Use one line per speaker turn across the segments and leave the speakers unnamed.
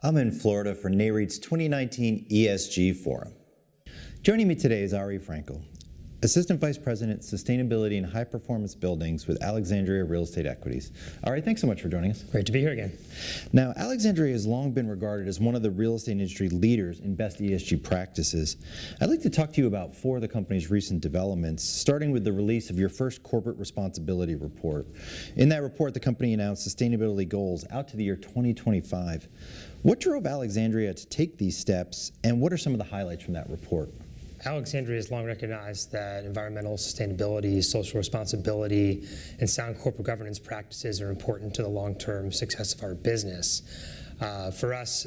I'm in Florida for NAREIT's 2019 ESG Forum. Joining me today is Frankel, Assistant Vice President, Sustainability and High Performance Buildings with Alexandria Real Estate Equities. Thanks so much for joining us.
Great to be here again.
Now, Alexandria has long been regarded as one of the real estate industry leaders in best ESG practices. I'd like to talk to you about four of the company's recent developments, starting with the release of your first corporate responsibility report. In that report, the company announced sustainability goals out to the year 2025. What drove Alexandria to take these steps, and what are some of the highlights from that report?
Alexandria has long recognized that environmental sustainability, social responsibility, and sound corporate governance practices are important to the long-term success of our business. For us,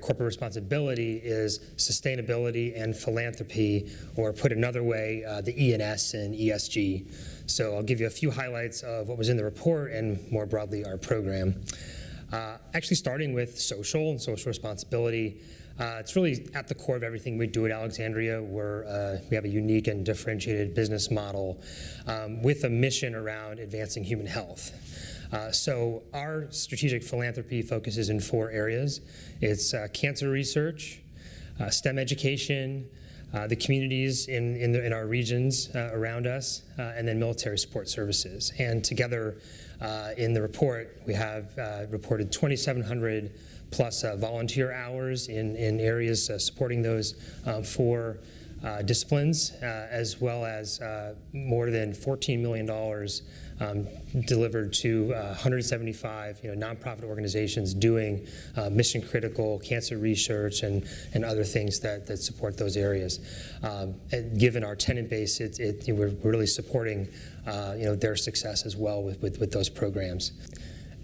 corporate responsibility is sustainability and philanthropy, or put another way, the E&S in ESG. So I'll give you a few highlights of what was in the report and more broadly our program. Actually starting with social and social responsibility. It's really at the core of everything we do at Alexandria. We have a unique and differentiated business model with a mission around advancing human health. So our strategic philanthropy focuses in four areas. It's cancer research, STEM education, the communities in our regions around us, and then military support services. And together in the report, we have reported 2,700 plus volunteer hours in areas supporting those four disciplines, as well as more than $14 million delivered to 175 nonprofit organizations doing mission-critical cancer research and other things that support those areas. And given our tenant base, we're really supporting their success as well with those programs.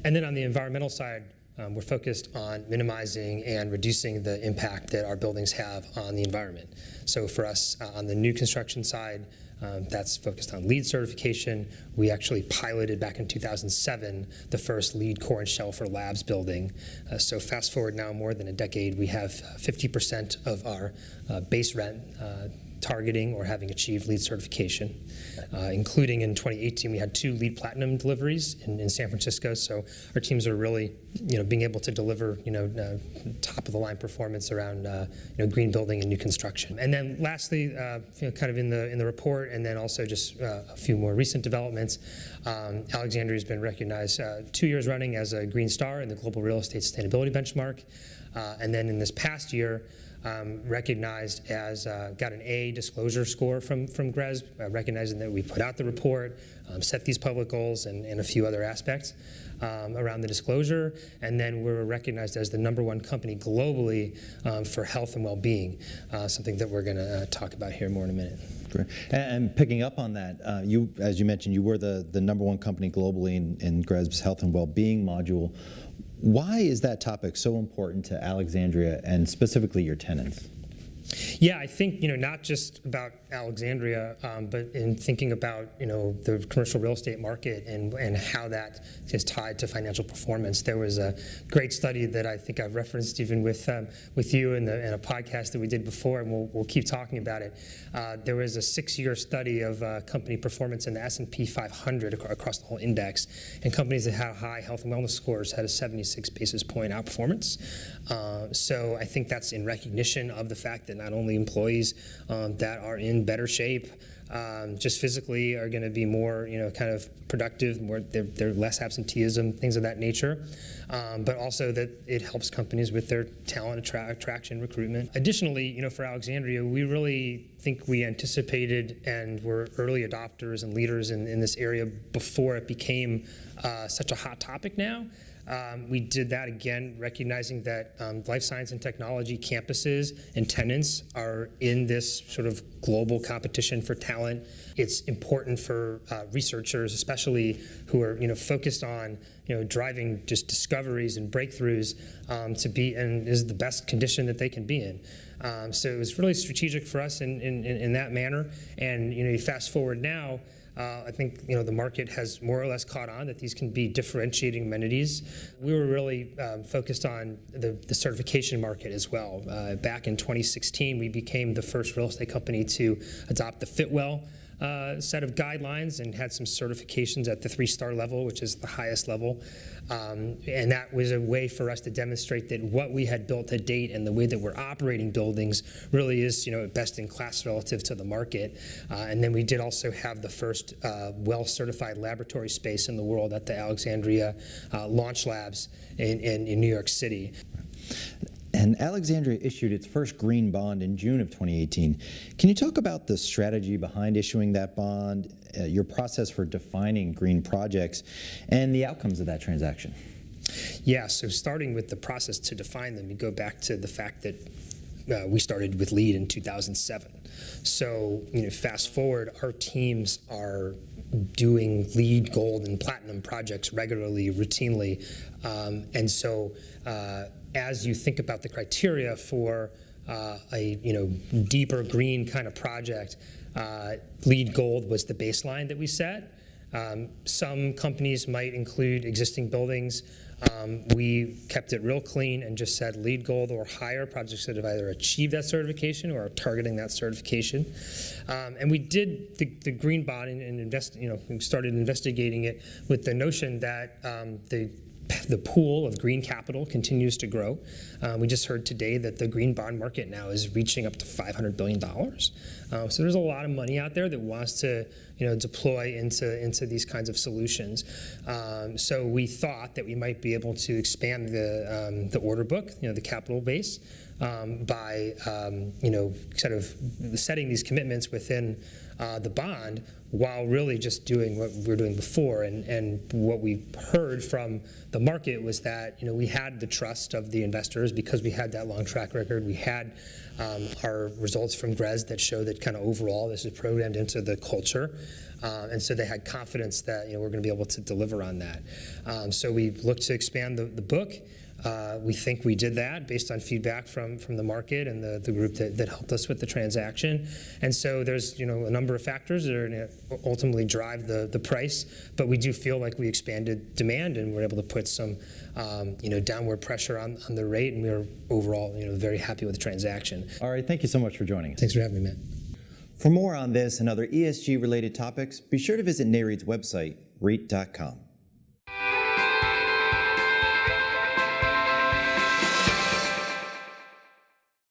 And then on the environmental side, we're focused on minimizing and reducing the impact that our buildings have on the environment. So for us, on the new construction side, that's focused on LEED certification. We actually piloted back in 2007 the first LEED core and shell for labs building. So fast forward now more than a decade, we have 50% of our base rent targeting or having achieved LEED certification, including in 2018 we had 2 LEED Platinum deliveries in San Francisco. So our teams are really being able to deliver top of the line performance around green building and new construction. And then lastly, kind of in the report, and then also just a few more recent developments, Alexandria has been recognized 2 years running as a Green Star in the Global Real Estate Sustainability Benchmark, and then in this past year recognized as, got an A disclosure score from GRESB, recognizing that we put out the report, set these public goals, and a few other aspects around the disclosure. And then we're recognized as the #1 company globally for health and well-being, something that we're going to talk about here more in a minute.
Great. And picking up on that, as you mentioned, you were the #1 company globally in GRESB's health and well-being module. Why is that topic so important to Alexandria and specifically your tenants?
Yeah, I think not just about Alexandria, but in thinking about the commercial real estate market and how that is tied to financial performance. There was a great study that I think I've referenced even with you in a podcast that we did before, and we'll keep talking about it. There was a 6-year study of company performance in the S&P 500 across the whole index, and companies that had high health and wellness scores had a 76 basis point outperformance. So I think that's in recognition of the fact that not only employees that are in better shape just physically are going to be more kind of productive, they're less absenteeism, things of that nature, but also that it helps companies with their talent attraction, recruitment. Additionally, for Alexandria, we really think we anticipated and were early adopters and leaders in this area before it became such a hot topic now. We did that again, recognizing that life science and technology campuses and tenants are in this sort of global competition for talent. It's important for researchers, especially who are focused on driving just discoveries and breakthroughs, to be in is the best condition that they can be in. So it was really strategic for us in that manner. And you fast forward now. I think the market has more or less caught on that these can be differentiating amenities. We were really focused on the certification market as well. Back in 2016, we became the first real estate company to adopt the Fitwell set of guidelines and had some certifications at the 3-star level, which is the highest level. And that was a way for us to demonstrate that what we had built to date and the way that we're operating buildings really is, best in class relative to the market. And then we did also have the first well-certified laboratory space in the world at the Alexandria Launch Labs in New York City.
And Alexandria issued its first green bond in June of 2018. Can you talk about the strategy behind issuing that bond, your process for defining green projects, and the outcomes of that transaction?
Yeah, so starting with the process to define them, you go back to the fact that we started with LEED in 2007. So, fast forward, our teams are doing LEED, Gold, and Platinum projects regularly, routinely. And so as you think about the criteria for a deeper green kind of project, LEED Gold was the baseline that we set. Some companies might include existing buildings. We kept it real clean and just said LEED Gold or higher projects that have either achieved that certification or are targeting that certification. And we did the green bond and we started investigating it with the notion that the pool of green capital continues to grow. We just heard today that the green bond market now is reaching up to $500 billion. So there's a lot of money out there that wants to deploy into these kinds of solutions. So we thought that we might be able to expand the order book, the capital base, by sort of setting these commitments within the bond while really just doing what we were doing before. And what we heard from the market was that we had the trust of the investors because we had that long track record. We had our results from GRES that show that kind of overall this is programmed into the culture. And so they had confidence that we're going to be able to deliver on that. So we looked to expand the book. We think we did that based on feedback from the market and the group that helped us with the transaction. And so there's a number of factors that are going to ultimately drive the price, but we do feel like we expanded demand and we're able to put some downward pressure on the rate, and we're overall very happy with the transaction.
All right, thank you so much for joining us.
Thanks for having me, Matt.
For more on this and other ESG-related topics, be sure to visit NAREIT's website, REIT.com.